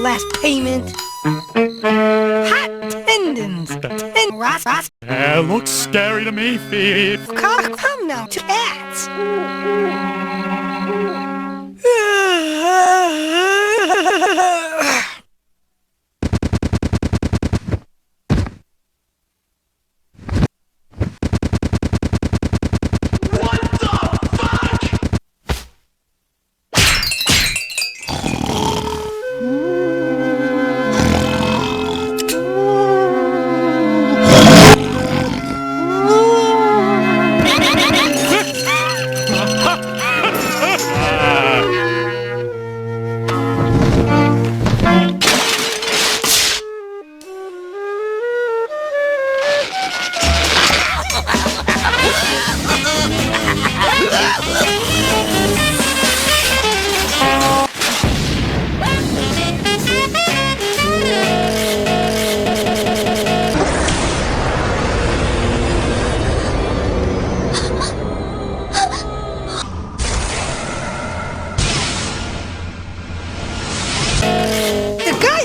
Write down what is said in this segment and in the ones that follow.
last payment. Hot tendons. Looks scary to me, Feef. Come now, to cats.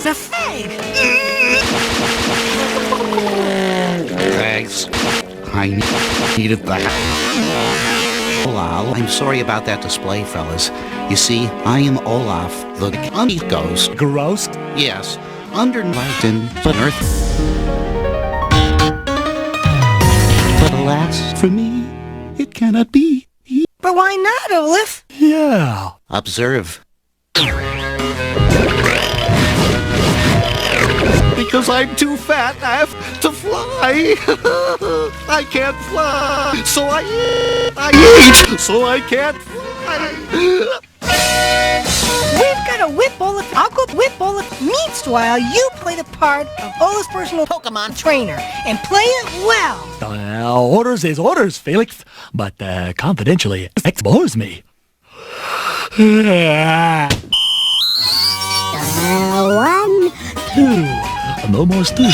The fag! Thanks. I needed that. Well, I'm sorry about that display, fellas. You see, I am Olaf, the ghost. Gross? Yes, under light and earth. But alas, for me, it cannot be. But why not, Olaf? Yeah. Observe. Because I'm too fat to fly. I can't fly. So I eat. So I can't fly. We've got a whip Olaf. I'll go whip Olaf. Meanwhile, you play the part of Olaf's personal Pokemon trainer and play it well. Orders is orders, Felix. But confidentially, it bores me. One, two. No more stew.